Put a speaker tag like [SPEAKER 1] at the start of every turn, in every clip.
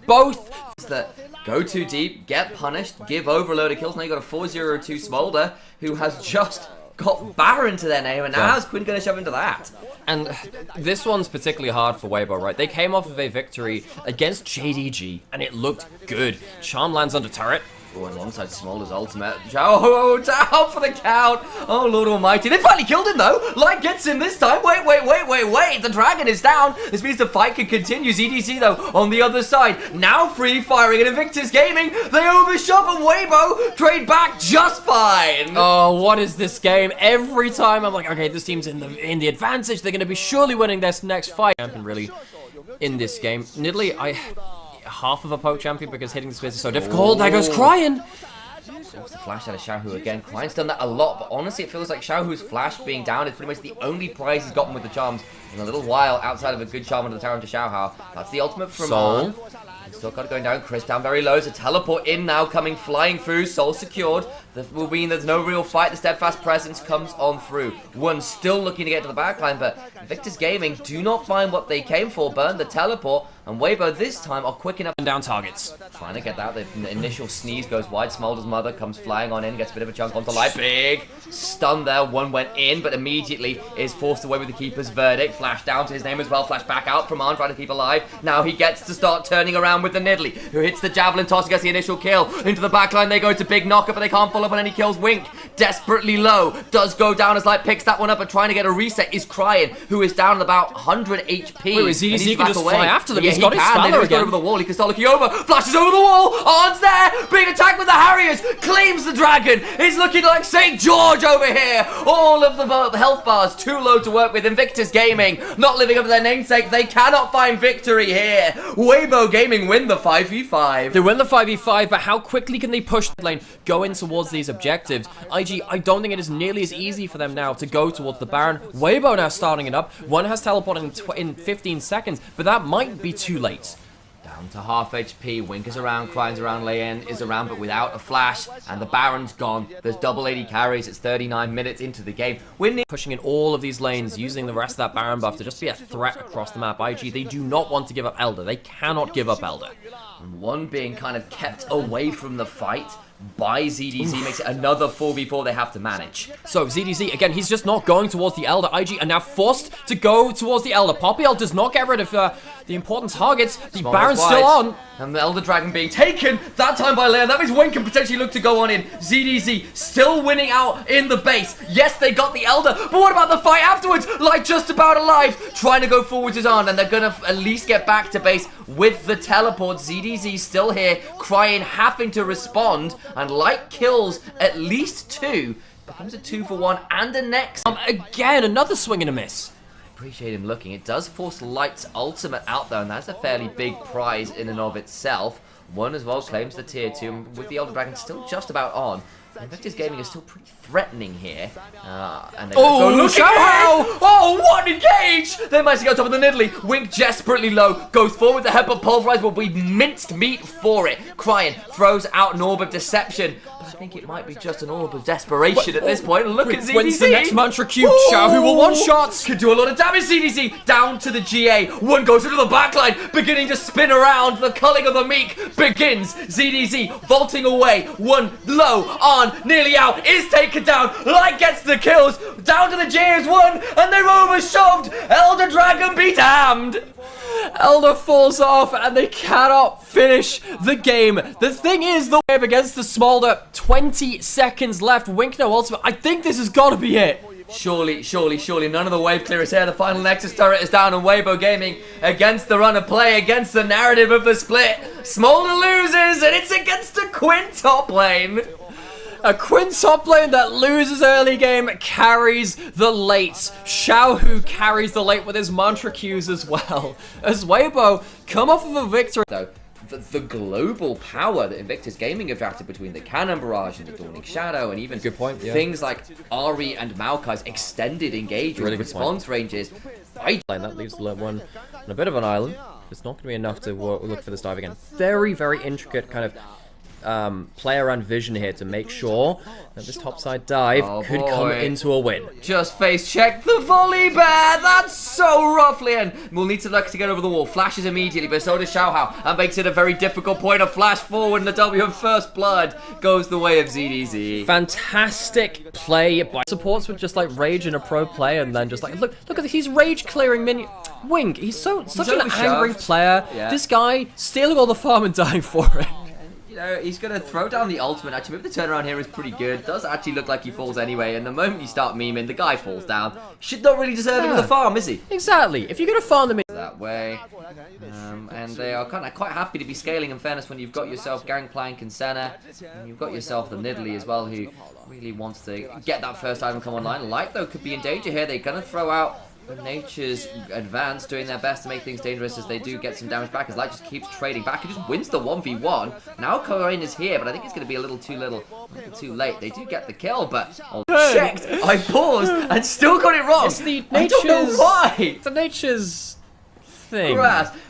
[SPEAKER 1] both
[SPEAKER 2] that go too deep, get punished, give over a load of kills. Now you got a 4-0-2 Smolder who has just got Baron to their name, and now how's Quinn going to shove into that?
[SPEAKER 1] And this one's particularly hard for Weibo, right? They came off of a victory against JDG, and it looked good. Charm lands under turret.
[SPEAKER 2] Oh, alongside Smolder's ultimate. Oh, down for the count. Oh, Lord Almighty. They finally killed him, though. Light gets him this time. Wait. The dragon is down. This means the fight can continue. ZDC, though, on the other side. Now free firing at Invictus Gaming. They overshove, and Weibo trade back just fine.
[SPEAKER 1] Oh, what is this game? Every time I'm like, okay, this team's in the advantage. They're going to be surely winning this next fight. Champion really in this game. Nidalee, half of a poke champion because hitting the space is so difficult. There goes Crying.
[SPEAKER 2] Force the flash out of Xiaohu again. Crying's done that a lot, but honestly, it feels like Xiaohu's flash being down is pretty much the only prize he's gotten with the charms in a little while outside of a good charm under the tower into Xiaohu. That's the ultimate from Soul. Still got it going down. Chris down very low. So teleport in now, coming flying through. Soul secured. That will mean there's no real fight. The steadfast presence comes on through. One still looking to get to the backline, but Invictus Gaming do not find what they came for. Burn the teleport, and Weibo this time are quick enough
[SPEAKER 1] and down targets.
[SPEAKER 2] Trying to get that. The initial sneeze goes wide. Smolder's mother comes flying on in, gets a bit of a chunk onto light. Big stun there. One went in, but immediately is forced away with the keeper's verdict. Flash down to his name as well. Flash back out from Arn, trying to keep alive. Now he gets to start turning around with the Nidalee, who hits the javelin toss, gets the initial kill. Into the backline they go to big knocker, but they can't follow up on any kills. Wink, desperately low, does go down as Light picks that one up, but trying to get a reset is Crying, who is down at about 100 HP.
[SPEAKER 1] Wait, ZDZ can just fly after them. He's got his Valor again.
[SPEAKER 2] Over the wall. He can start looking over. Flashes over the wall. Arn's there. Being attacked with the Harriers. Claims the dragon. He's looking like St. George over here. All of the health bars too low to work with. Invictus Gaming not living up to their namesake. They cannot find victory here. Weibo Gaming win the 5v5.
[SPEAKER 1] They win the 5v5, but how quickly can they push the lane, go in towards these objectives? IG, I don't think it is nearly as easy for them now to go towards the Baron. Weibo now starting it up. One has teleported in 15 seconds, but that might be too late.
[SPEAKER 2] Down to half HP. Wink is around, Crying's around, Leyen is around, but without a flash, and the Baron's gone. There's double AD carries. It's 39 minutes into the game.
[SPEAKER 1] Pushing in all of these lanes, using the rest of that Baron buff to just be a threat across the map. IG, they do not want to give up Elder. They cannot give up Elder.
[SPEAKER 2] And one being kind of kept away from the fight by ZDZ makes it another 4v4 they have to manage.
[SPEAKER 1] So ZDZ, again, he's just not going towards the Elder. IG are now forced to go towards the Elder. Poppyl does not get rid of the important targets. The Baron's still on.
[SPEAKER 2] And the Elder Dragon being taken, that time by Leon. That means Wayne can potentially look to go on in. ZDZ still winning out in the base. Yes, they got the Elder, but what about the fight afterwards? Like, just about alive. Trying to go forwards is on, and they're going to at least get back to base with the teleport. ZDZ still here, Crying, having to respond, and Light kills at least two. Becomes a 2-for-1 and a next.
[SPEAKER 1] Again, another swing and a miss.
[SPEAKER 2] Appreciate him looking. It does force Light's ultimate out though, and that's a fairly big prize in and of itself. One as well claims the tier 2, and with the Elder Dragon still just about on. Invictus Gaming is still pretty threatening here. And they go looking ahead. Oh, what engage! They managed to go top of the Nidalee. Wink desperately low, goes forward. The head, but Pulverize will be minced meat for it. Crying, throws out an orb of deception. But I think it might be just an orb of desperation at this point. Look at ZDZ.
[SPEAKER 1] When's the next mantra cube? Xiaohu will one-shot.
[SPEAKER 2] Can do a lot of damage, ZDZ. Down to the GA. One goes into the backline, beginning to spin around. The culling of the meek begins. ZDZ vaulting away. One low on, nearly out, is taken down. Light gets the kills. Down to the GA is one, and they're overshoved. Elder Dragon be damned.
[SPEAKER 1] Elder falls off, and they cannot finish the game. The thing is, the wave against the Smolder, 20 seconds left. Wink no ultimate. I think this has got to be it.
[SPEAKER 2] Surely, none of the wave clearers here. The final Nexus turret is down, and Weibo Gaming against the run of play, against the narrative of the split. Smolder loses, and it's against a Quinn top lane.
[SPEAKER 1] A Quinn top lane that loses early game carries the late. Xiaohu carries the late with his mantra Qs as well. As Weibo come off of a victory.
[SPEAKER 2] Though the global power that Invictus Gaming have drafted between the Cannon Barrage and the Dawning Shadow, and even things like Ari and Maokai's extended engagement response ranges.
[SPEAKER 1] That leaves the one on a bit of an island. It's not going to be enough to look for this dive again. Very, very intricate kind of player and vision here to make sure that this topside dive could come into a win.
[SPEAKER 2] Just face check the volley bear. That's so roughly, and we'll need to look to get over the wall. Flashes immediately, but so does Xiaohu, and makes it a very difficult point. A flash forward, and the W of first blood goes the way of ZDZ.
[SPEAKER 1] Fantastic play by supports with just like rage in a pro player, and then just like look at this, he's rage clearing minion. Wing, he's such an angry player. Yeah. This guy stealing all the farm and dying for it.
[SPEAKER 2] You know, he's going to throw down the ultimate. Actually, maybe the turnaround here is pretty good. Does actually look like he falls anyway. And the moment you start memeing, the guy falls down. Should not really deserve him with the farm, is he?
[SPEAKER 1] Exactly. If you're going to farm them
[SPEAKER 2] that way. And they are kind of quite happy to be scaling, in fairness, when you've got yourself Gangplank and Senna. And you've got yourself the Nidalee as well, who really wants to get that first item come online. Light, though, could be in danger here. They're going to throw out the Nature's advance, doing their best to make things dangerous as they do get some damage back, as Light just keeps trading back. He just wins the 1v1. Now Corain is here, but I think it's going to be a little too late. They do get the kill, but checked. I paused and still got it wrong.
[SPEAKER 1] It's the
[SPEAKER 2] I don't know why.
[SPEAKER 1] The Nature's thing.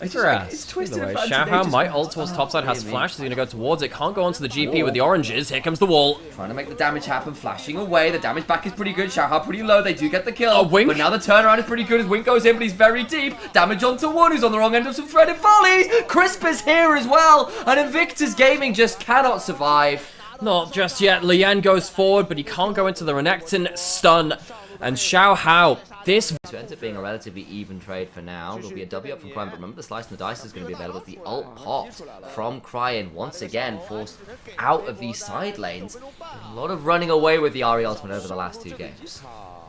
[SPEAKER 2] It's twisted.
[SPEAKER 1] Xiaohu might ult towards topside, has flash, so he's going to go towards it. Can't go onto the GP with the oranges. Here comes the wall.
[SPEAKER 2] Trying to make the damage happen, flashing away. The damage back is pretty good. Xiaohu pretty low. They do get the kill.
[SPEAKER 1] Wink.
[SPEAKER 2] But now the turnaround is pretty good as Wink goes in, but he's very deep. Damage onto one who's on the wrong end of some threaded volleys. Crisp is here as well. And Invictus Gaming just cannot survive.
[SPEAKER 1] Not just yet. Lian goes forward, but he can't go into the Renekton stun. And Xiaohu, this
[SPEAKER 2] to ends up being a relatively even trade for now. There'll be a W up from Cryan, but remember the slice and the dice is going to be available. The ult popped from Cryan, once again forced out of these side lanes. A lot of running away with the Ahri ultimate over the last 2 games.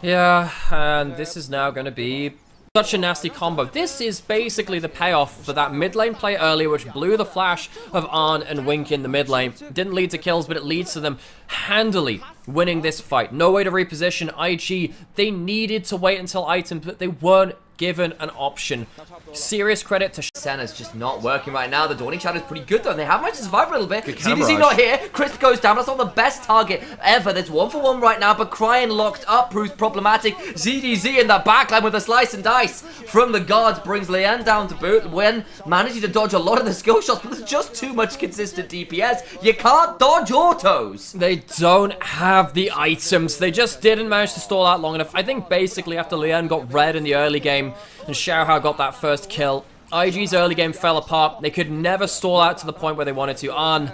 [SPEAKER 1] Yeah, and this is now going to be such a nasty combo. This is basically the payoff for that mid lane play earlier, which blew the flash of Arn and Wink in the mid lane. Didn't lead to kills, but it leads to them handily winning this fight. No way to reposition IG. They needed to wait until items, but they weren't given an option. Serious credit to
[SPEAKER 2] Senna's just not working right now. The Dawning Shadow is pretty good though, and they have managed to survive a little bit. ZDZ not here. Crisp goes down. That's not the best target ever. There's 1-for-1 right now, but Cryan locked up proves problematic. ZDZ in the backline with a slice and dice from the guards brings Lian down to boot. When managing to dodge a lot of the skill shots, but there's just too much consistent DPS. You can't dodge autos.
[SPEAKER 1] They don't have the items. They just didn't manage to stall out long enough. I think basically after Lian got red in the early game and Xiaohu got that first kill, IG's early game fell apart. They could never stall out to the point where they wanted to. Arn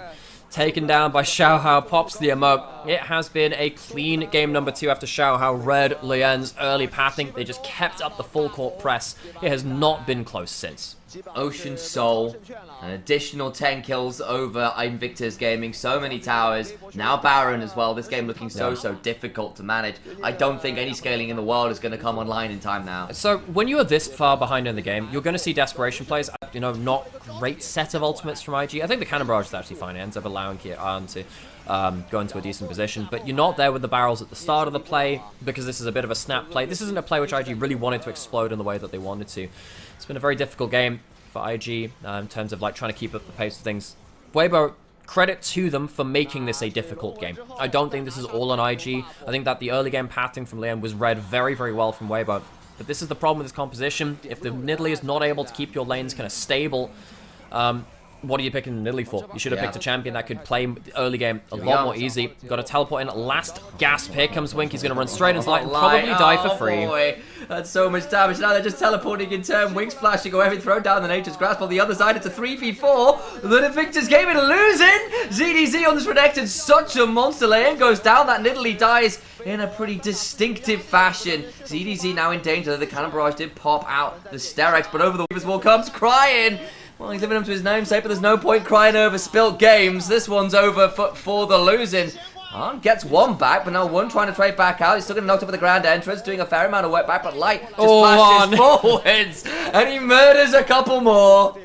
[SPEAKER 1] taken down by Xiaohu, pops the emote. It has been a clean game number 2 after Xiaohu read Lian's early pathing. They just kept up the full court press. It has not been close since.
[SPEAKER 2] Ocean Soul, an additional 10 kills over Invictus Gaming, so many towers, now Baron as well. This game looking so difficult to manage. I don't think any scaling in the world is going to come online in time now.
[SPEAKER 1] So when you are this far behind in the game, you're going to see desperation plays. You know, not great set of ultimates from IG. I think the Cannon Barrage is actually fine. It ends up allowing Arn to go into a decent position, but you're not there with the barrels at the start of the play because this is a bit of a snap play. This isn't a play which IG really wanted to explode in the way that they wanted to. It's been a very difficult game for IG in terms of like trying to keep up the pace of things. Weibo, credit to them for making this a difficult game. I don't think this is all on IG. I think that the early game pathing from Liam was read very, very well from Weibo. But this is the problem with this composition. If the Nidalee is not able to keep your lanes kind of stable, what are you picking the Nidalee for? You should have picked a champion that could play early game a lot more easy. Got to teleport in. Last gasp. Here comes Wink. He's going to run straight into light and probably die for free.
[SPEAKER 2] Boy. That's so much damage. Now they're just teleporting in turn. Wink's flashing away. Throw down the Nature's Grasp. On the other side, it's a 3v4. The Invictus Gaming losing. ZDZ on this Renekton. Such a monster. Lian goes down. That Nidalee dies in a pretty distinctive fashion. ZDZ now in danger. The Cannon Barrage did pop out the Sterex, but over the Weaver's Wall comes Cryan. Well, he's living up to his namesake, but there's no point crying over spilt games. This one's over for the losing. Arn gets one back, but now one trying to trade back out. He's still getting knocked up at the grand entrance, doing a fair amount of work back, but Light just flashes forwards, and he murders a couple more.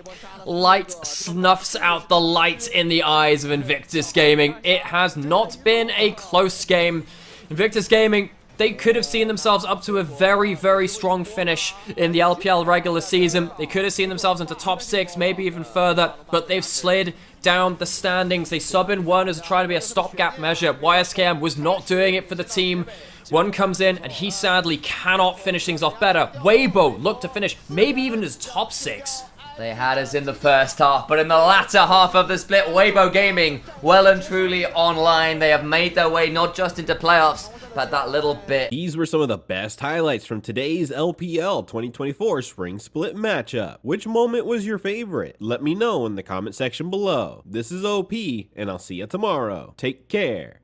[SPEAKER 1] Light snuffs out the light in the eyes of Invictus Gaming. It has not been a close game. Invictus Gaming, they could have seen themselves up to a very, very strong finish in the LPL regular season. They could have seen themselves into top 6, maybe even further, but they've slid down the standings. They sub in one as trying to be a stopgap measure. YSKM was not doing it for the team. One comes in, and he sadly cannot finish things off better. Weibo looked to finish maybe even as top 6.
[SPEAKER 2] They had us in the first half, but in the latter half of the split, Weibo Gaming well and truly online. They have made their way not just into playoffs, but that little bit.
[SPEAKER 3] These were some of the best highlights from today's LPL 2024 Spring Split matchup. Which moment was your favorite? Let me know in the comment section below. This is OP, and I'll see you tomorrow. Take care.